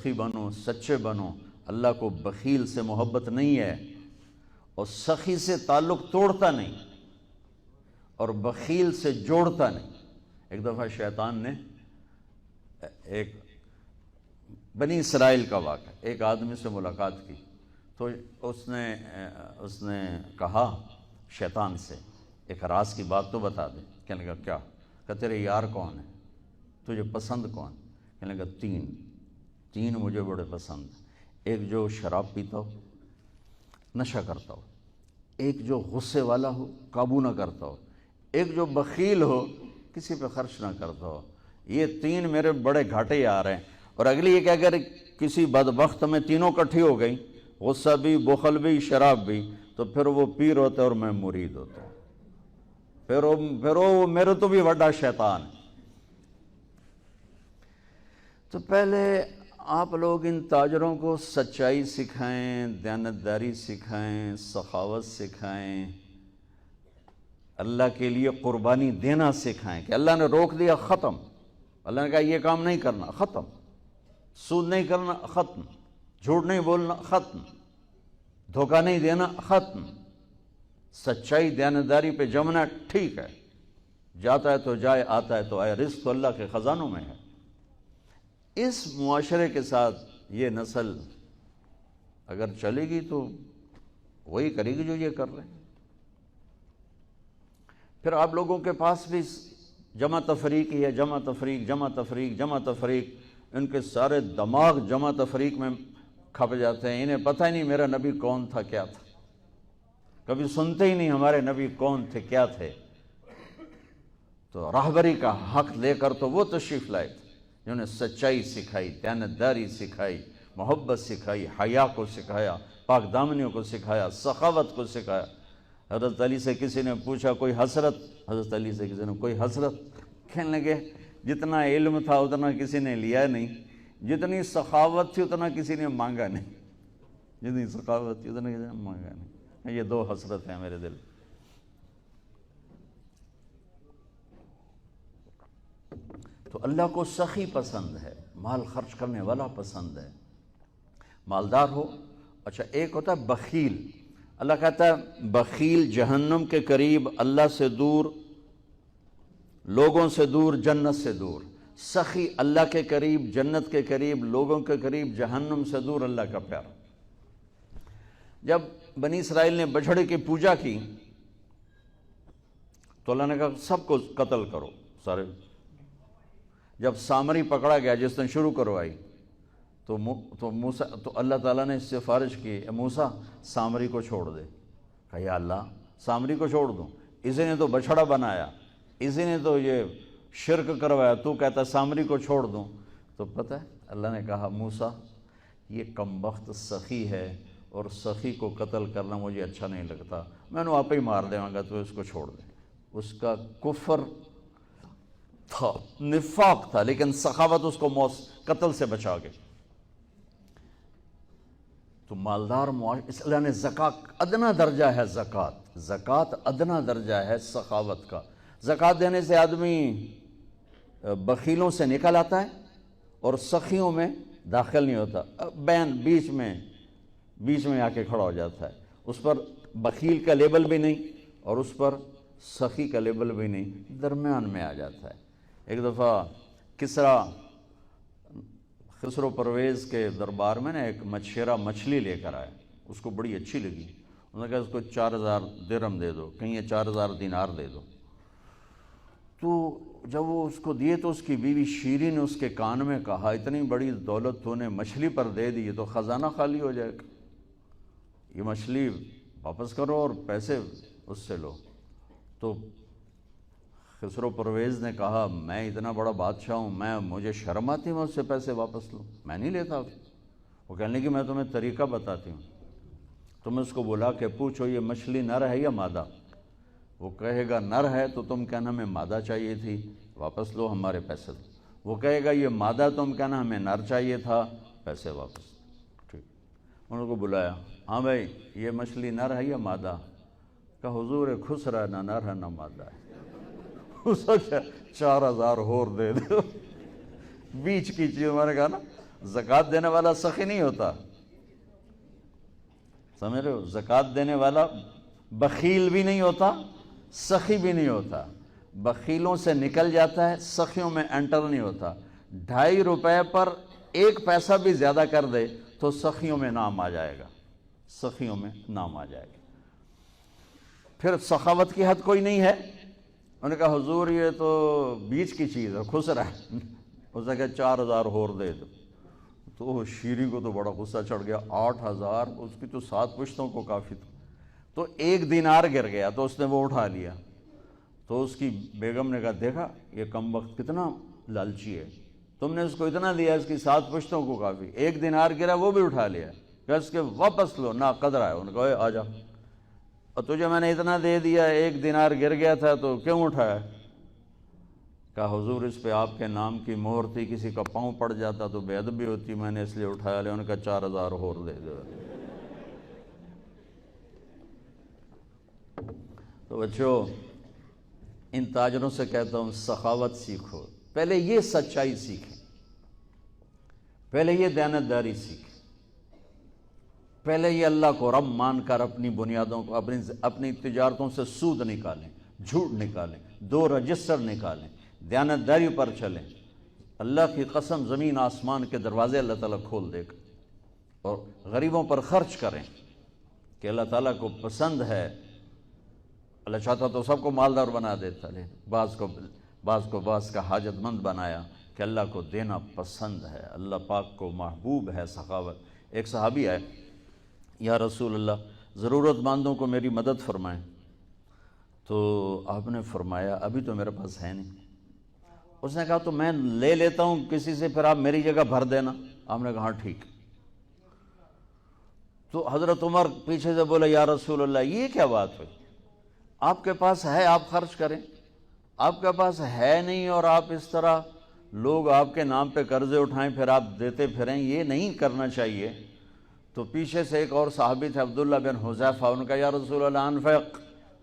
سخی بنو، سچے بنو۔ اللہ کو بخیل سے محبت نہیں ہے، اور سخی سے تعلق توڑتا نہیں اور بخیل سے جوڑتا نہیں۔ ایک دفعہ شیطان نے ایک بنی اسرائیل کا واقعہ، ایک آدمی سے ملاقات کی، تو اس نے کہا شیطان سے ایک راز کی بات تو بتا دے۔ کہنے لگا کیا؟ کہ تیرے یار کون ہے، تجھے پسند کون؟ کہنے لگا تین مجھے بڑے پسند ہیں۔ ایک جو شراب پیتا ہو، نشہ کرتا ہو، ایک جو غصے والا ہو، قابو نہ کرتا ہو، ایک جو بخیل ہو، کسی پہ خرچ نہ کرتا ہو۔ یہ تین میرے بڑے گھاٹے آ رہے ہیں۔ اور اگلی یہ کہ اگر کسی بدبخت میں تینوں کٹھی ہو گئی، غصہ بھی، بخل بھی، شراب بھی، تو پھر وہ پیر ہوتا ہے اور میں مرید ہوتا ہوں، پھر وہ میرے تو بھی بڑا شیطان ہے۔ تو پہلے آپ لوگ ان تاجروں کو سچائی سکھائیں، دیانتداری سکھائیں، سخاوت سکھائیں، اللہ کے لیے قربانی دینا سکھائیں کہ اللہ نے روک دیا، ختم۔ اللہ نے کہا یہ کام نہیں کرنا، ختم۔ سود نہیں کرنا، ختم۔ جھوٹ نہیں بولنا، ختم۔ دھوکہ نہیں دینا، ختم۔ سچائی دیانتداری پہ جمنا ٹھیک ہے، جاتا ہے تو جائے، آتا ہے تو آئے، رزق تو اللہ کے خزانوں میں ہے۔ اس معاشرے کے ساتھ یہ نسل اگر چلے گی تو وہی کرے گی جو یہ کر رہے ہیں۔ پھر آپ لوگوں کے پاس بھی جمع تفریق ہی ہے، جمع تفریق، جمع تفریق، جمع تفریق۔ ان کے سارے دماغ جمع تفریق میں کھپ جاتے ہیں، انہیں پتہ ہی نہیں میرا نبی کون تھا، کیا تھا، کبھی سنتے ہی نہیں ہمارے نبی کون تھے، کیا تھے۔ تو راہبری کا حق لے کر تو وہ تشریف لائے تھے جنہوں نے سچائی سکھائی، دیانتداری سکھائی، محبت سکھائی، حیا کو سکھایا، پاک دامنیوں کو سکھایا، سخاوت کو سکھایا۔ حضرت علی سے کسی نے پوچھا کوئی حسرت، حضرت علی سے کسی نے کوئی حسرت، کہنے لگے جتنا علم تھا اتنا کسی نے لیا نہیں، جتنی سخاوت تھی اتنا کسی نے مانگا نہیں، جتنی سخاوت تھی اتنا کسی نے مانگا نہیں۔ یہ دو حسرت ہیں میرے دل۔ تو اللہ کو سخی پسند ہے، مال خرچ کرنے والا پسند ہے، مالدار ہو۔ اچھا ایک ہوتا ہے بخیل، اللہ کہتا ہے بخیل جہنم کے قریب، اللہ سے دور، لوگوں سے دور، جنت سے دور۔ سخی اللہ کے قریب، جنت کے قریب، لوگوں کے قریب، جہنم سے دور، اللہ کا پیار۔ جب بنی اسرائیل نے بچھڑے کی پوجا کی تو اللہ نے کہا سب کو قتل کرو، سارے۔ جب سامری پکڑا گیا جس نے شروع کروائی تو موسیٰ، تو اللہ تعالیٰ نے اس سے سفارش کی، اے موسیٰ سامری کو چھوڑ دے۔ کہا یا اللہ سامری کو چھوڑ دوں؟ اسی نے تو بچھڑا بنایا، اسی نے تو یہ شرک کروایا، تو کہتا سامری کو چھوڑ دوں؟ تو پتہ ہے اللہ نے کہا موسیٰ یہ کمبخت سخی ہے اور سخی کو قتل کرنا مجھے اچھا نہیں لگتا، میں نے آپ ہی مار دے گا، تو اس کو چھوڑ دے۔ اس کا کفر تھا، نفاق تھا، لیکن سخاوت اس کو قتل سے بچا گئی۔ تو مالدار اس اللہ نے زکوٰۃ ادنا درجہ ہے، زکوٰۃ ادنا درجہ ہے سخاوت کا۔ زکوٰۃ دینے سے آدمی بخیلوں سے نکل آتا ہے اور سخیوں میں داخل نہیں ہوتا، بیچ میں آ کے کھڑا ہو جاتا ہے۔ اس پر بخیل کا لیبل بھی نہیں اور اس پر سخی کا لیبل بھی نہیں، درمیان میں آ جاتا ہے۔ ایک دفعہ خسرو پرویز کے دربار میں ایک مچھیرا مچھلی لے کر آیا، اس کو بڑی اچھی لگی، انہوں نے کہا اس کو 4000 درہم دے دو، کہیں 4000 دینار دے دو۔ تو جب وہ اس کو دیے تو اس کی بیوی شیری نے اس کے کان میں کہا اتنی بڑی دولت تو نے مچھلی پر دے دی، تو خزانہ خالی ہو جائے گا، یہ مچھلی واپس کرو اور پیسے اس سے لو۔ تو خسرو پرویز نے کہا میں اتنا بڑا بادشاہ ہوں، مجھے شرم آتی میں اس سے پیسے واپس لوں، میں نہیں لیتا۔ وہ کہنے لگی میں تمہیں طریقہ بتاتی ہوں، تم اس کو بلا کے پوچھو یہ مچھلی نر ہے یا مادہ، وہ کہے گا نر ہے تو تم کہنا ہمیں مادہ چاہیے تھی، واپس لو ہمارے پیسے دو۔ وہ کہے گا یہ مادہ، تم کہنا ہمیں نر چاہیے تھا، پیسے واپس۔ ٹھیک، انہوں کو بلایا، ہاں بھائی یہ مچھلی نر ہے یا مادہ؟ کہا حضور خسرا نہ نر ہے نہ مادہ ہے۔ اس کو 4000 اور دے دو، بیچ کی چیز۔ میں نے کہا نا زکوٰۃ دینے والا سخی نہیں ہوتا، سمجھ رہے ہو؟ زکوٰۃ دینے والا بخیل بھی نہیں ہوتا، سخی بھی نہیں ہوتا، بخیلوں سے نکل جاتا ہے، سخیوں میں انٹر نہیں ہوتا۔ 2.5 روپے پر 1 پیسہ بھی زیادہ کر دے تو سخیوں میں نام آ جائے گا، سخیوں میں نام آ جائے گا۔ پھر سخاوت کی حد کوئی نہیں ہے۔ انہوں نے کہا حضور یہ تو بیچ کی چیز ہے، خسرا ہے۔ اس نے کہا 4,000 اور دے دو۔ تو شیریں کو تو بڑا غصہ چڑھ گیا، 8,000، اس کی تو 7 پشتوں کو کافی تھا۔ تو 1 دینار گر گیا تو اس نے وہ اٹھا لیا۔ تو اس کی بیگم نے کہا دیکھا یہ کم وقت کتنا لالچی ہے، تم نے اس کو اتنا دیا، اس کی 7 پشتوں کو کافی، 1 دینار گرا وہ بھی اٹھا لیا، کہ اس کے واپس لو، نا قدر ہے۔ انہوں نے کہا آ جا، اور تجھے میں نے اتنا دے دیا، 1 دینار گر گیا تھا تو کیوں اٹھایا؟ کہا حضور اس پہ آپ کے نام کی مہر تھی، کسی کا پاؤں پڑ جاتا تو بے ادبی ہوتی، میں نے اس لیے اٹھایا لیا۔ انہوں نے کہا 4,000 اور دے دو۔ تو بچوں ان تاجروں سے کہتا ہوں سخاوت سیکھو، پہلے یہ سچائی سیکھیں، پہلے یہ دیانتداری سیکھیں، پہلے یہ اللہ کو رب مان کر اپنی بنیادوں کو، اپنی تجارتوں سے سود نکالیں، جھوٹ نکالیں، 2 رجسٹر نکالیں، دیانتداری پر چلیں۔ اللہ کی قسم زمین آسمان کے دروازے اللہ تعالیٰ کھول دے گا، اور غریبوں پر خرچ کریں کہ اللہ تعالیٰ کو پسند ہے۔ اللہ چاہتا تو سب کو مالدار بنا دیتا، لیکن بعض کا حاجت مند بنایا کہ اللہ کو دینا پسند ہے، اللہ پاک کو محبوب ہے سخاوت۔ ایک صحابی آئے، یا رسول اللہ ضرورت مندوں کو میری مدد فرمائیں۔ تو آپ نے فرمایا ابھی تو میرے پاس ہے نہیں۔ اس نے کہا تو میں لے لیتا ہوں کسی سے، پھر آپ میری جگہ بھر دینا۔ آپ نے کہا ہاں ٹھیک۔ تو حضرت عمر پیچھے سے بولے یا رسول اللہ یہ کیا بات ہوئی؟ آپ کے پاس ہے آپ خرچ کریں، آپ کے پاس ہے نہیں اور آپ اس طرح لوگ آپ کے نام پہ قرضے اٹھائیں پھر آپ دیتے پھریں، یہ نہیں کرنا چاہیے۔ تو پیچھے سے ایک اور صحابی تھے عبداللہ بن حذیفہ، ان کا یا رسول اللہ انفق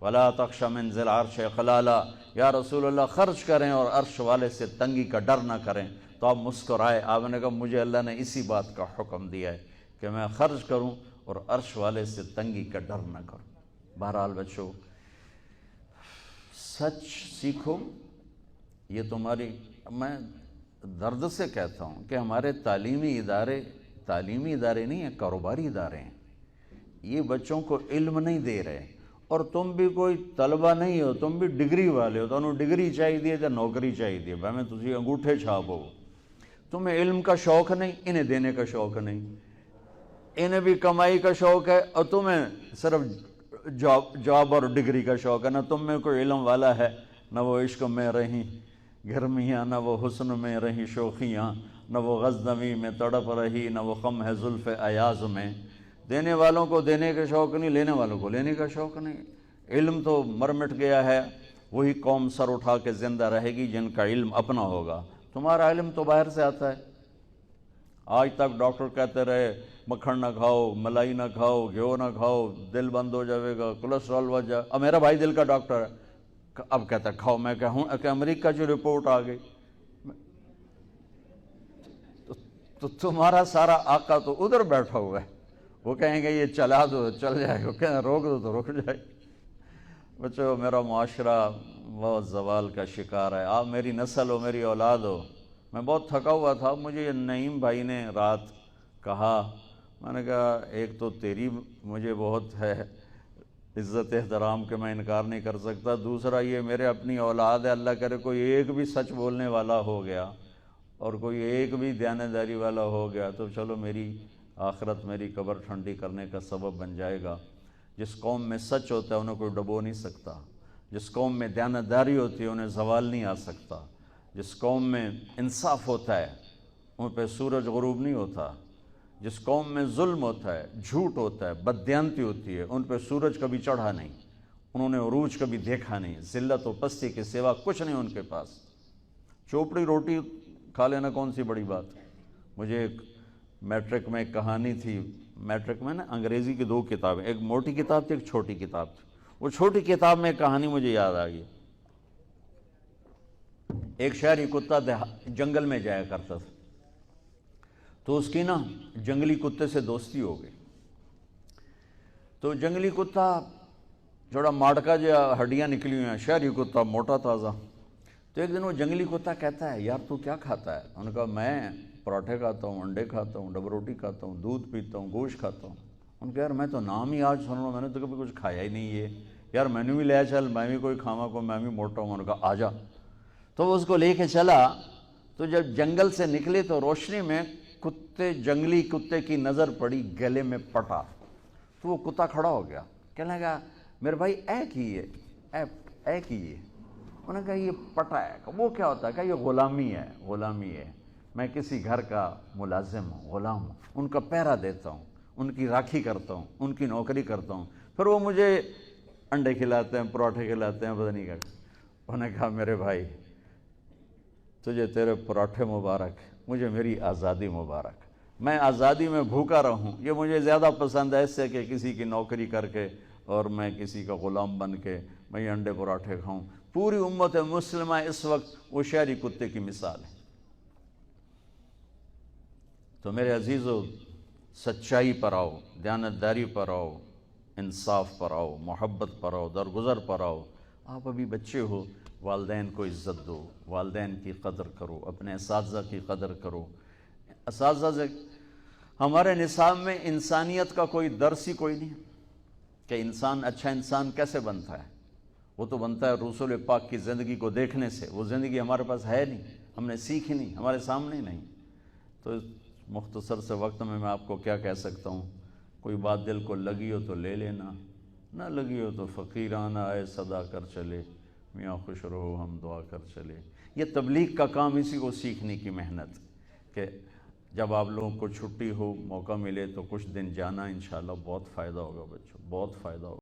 ولا تخش من ذی العرش خلالا، یا رسول اللہ خرچ کریں اور عرش والے سے تنگی کا ڈر نہ کریں۔ تو آپ مسکرائے، آپ نے کہا مجھے اللہ نے اسی بات کا حکم دیا ہے کہ میں خرچ کروں اور عرش والے سے تنگی کا ڈر نہ کروں۔ بہرحال بچوں سچ سیکھو، یہ تمہاری، میں درد سے کہتا ہوں کہ ہمارے تعلیمی ادارے نہیں ہیں، کاروباری ادارے ہیں۔ یہ بچوں کو علم نہیں دے رہے، اور تم بھی کوئی طلبہ نہیں ہو، تم بھی ڈگری والے ہو، تو انہوں ڈگری چاہیے تو نوکری چاہیے، بھائی میں تجھے انگوٹھے چھاپ ہو۔ تمہیں علم کا شوق نہیں، انہیں دینے کا شوق نہیں، انہیں بھی کمائی کا شوق ہے اور تمہیں صرف جاب اور ڈگری کا شوق ہے۔ نہ تم میں کوئی علم والا ہے، نہ وہ عشق میں رہیں گرمیاں، نہ وہ حسن میں رہیں شوخیاں، نہ وہ غزنوی میں تڑپ رہی، نہ وہ خم ہے زلف ایاز میں۔ دینے والوں کو دینے کا شوق نہیں، لینے والوں کو لینے کا شوق نہیں۔ علم تو مر مٹ گیا ہے، وہی قوم سر اٹھا کے زندہ رہے گی جن کا علم اپنا ہوگا۔ تمہارا علم تو باہر سے آتا ہے۔ آج تک ڈاکٹر کہتے رہے مکھن نہ کھاؤ، ملائی نہ کھاؤ، گھیو نہ کھاؤ، دل بند ہو جائے گا، کولیسٹرول بڑھ جائے۔ اب میرا بھائی دل کا ڈاکٹر ہے، اب کہتا ہے کھاؤ۔ میں کہوں کہ امریکہ کی رپورٹ آ گئی، تو تمہارا سارا آقا تو ادھر بیٹھا ہوا ہے، وہ کہیں گے یہ چلا دو چل جائے گا، کہیں روک دو تو رک جائے گا۔ بچوں میرا معاشرہ بہت زوال کا شکار ہے، آپ میری نسل ہو، میری اولاد ہو۔ میں بہت تھکا ہوا تھا، مجھے نعیم بھائی نے رات کہا، میں نے کہا ایک تو تیری مجھے بہت ہے عزت احترام کہ میں انکار نہیں کر سکتا، دوسرا یہ میرے اپنی اولاد ہے، اللہ کرے کوئی ایک بھی سچ بولنے والا ہو گیا اور کوئی ایک بھی دیانتداری والا ہو گیا تو چلو میری آخرت، میری قبر ٹھنڈی کرنے کا سبب بن جائے گا۔ جس قوم میں سچ ہوتا ہے انہیں کوئی ڈبو نہیں سکتا، جس قوم میں دیانتداری ہوتی ہے انہیں زوال نہیں آ سکتا، جس قوم میں انصاف ہوتا ہے ان پہ سورج غروب نہیں ہوتا، جس قوم میں ظلم ہوتا ہے، جھوٹ ہوتا ہے، بددیانتی ہوتی ہے، ان پہ سورج کبھی چڑھا نہیں، انہوں نے عروج کبھی دیکھا نہیں، ذلت و پستی کے سوا کچھ نہیں ان کے پاس۔ چوپڑی روٹی کھا لینا کون سی بڑی بات۔ مجھے ایک میٹرک میں ایک کہانی تھی، میٹرک میں نا انگریزی کی 2 کتابیں، ایک موٹی کتاب تھی ایک چھوٹی کتاب تھی، وہ چھوٹی کتاب میں ایک کہانی مجھے یاد آ گئی۔ ایک شہری کتا جنگل میں جایا کرتا تھا، تو اس کی نا جنگلی کتے سے دوستی ہو گئی. تو جنگلی کتا تھوڑا ماڑکا جو ہڈیاں نکلی ہوئی ہیں، شہری کتا موٹا تازہ. تو ایک دن وہ جنگلی کتا کہتا ہے یار تو کیا کھاتا ہے؟ انہوں نے کہا میں پراٹھے کھاتا ہوں، انڈے کھاتا ہوں، ڈبل روٹی کھاتا ہوں، دودھ پیتا ہوں، گوشت کھاتا ہوں. ان نے کہا یار میں تو نام ہی آج سن رہا ہوں، میں نے تو کبھی کچھ کھایا ہی نہیں ہے یار، میں نے بھی لے چل، میں بھی کوئی کھاوا کو، میں بھی موٹا ہوں. انہوں نے کہا آ جا. تو وہ اس کو لے کے چلا. تو جب جنگل سے نکلے تو روشنی میں جنگلی کتے کی نظر پڑی گلے میں پٹا. تو وہ کتا کھڑا ہو گیا، کہنے لگا میرے بھائی اے کیے. انہوں نے کہا یہ پٹا ہے. وہ کیا ہوتا ہے؟ کہ یہ غلامی ہے. میں کسی گھر کا ملازم ہوں، غلام ہوں، ان کا پہرا دیتا ہوں، ان کی راکھی کرتا ہوں، ان کی نوکری کرتا ہوں، پھر وہ مجھے انڈے کھلاتے ہیں، پراٹھے کھلاتے ہیں، پتہ نہیں کیا. انہوں نے کہا میرے بھائی تجھے تیرے پراٹھے مبارک، مجھے میری آزادی مبارک. میں آزادی میں بھوکا رہوں یہ مجھے زیادہ پسند ہے اس سے کہ کسی کی نوکری کر کے اور میں کسی کا غلام بن کے میں یہ انڈے پراٹھے کھاؤں. پوری امت مسلمہ اس وقت وہ شہری کتے کی مثال ہے. تو میرے عزیزو، سچائی پر آؤ، دیانتداری پر آؤ، انصاف پر آؤ، محبت پر آؤ، درگزر پر آؤ. آپ ابھی بچے ہو، والدین کو عزت دو، والدین کی قدر کرو، اپنے اساتذہ کی قدر کرو. اساتذہ سے ہمارے نصاب میں انسانیت کا کوئی درس ہی کوئی نہیں کہ انسان اچھا انسان کیسے بنتا ہے. وہ تو بنتا ہے رسول پاک کی زندگی کو دیکھنے سے. وہ زندگی ہمارے پاس ہے نہیں، ہم نے سیکھی نہیں، ہمارے سامنے نہیں. تو مختصر سے وقت میں آپ کو کیا کہہ سکتا ہوں. کوئی بات دل کو لگی ہو تو لے لینا، نہ لگی ہو تو فقیرانہ آئے صدا کر چلے، میاں خوش رہو ہم دعا کر چلے. یہ تبلیغ کا کام اسی کو سیکھنے کی محنت کہ جب آپ لوگوں کو چھٹی ہو، موقع ملے تو کچھ دن جانا، انشاءاللہ بہت فائدہ ہوگا بچوں، بہت فائدہ ہوگا.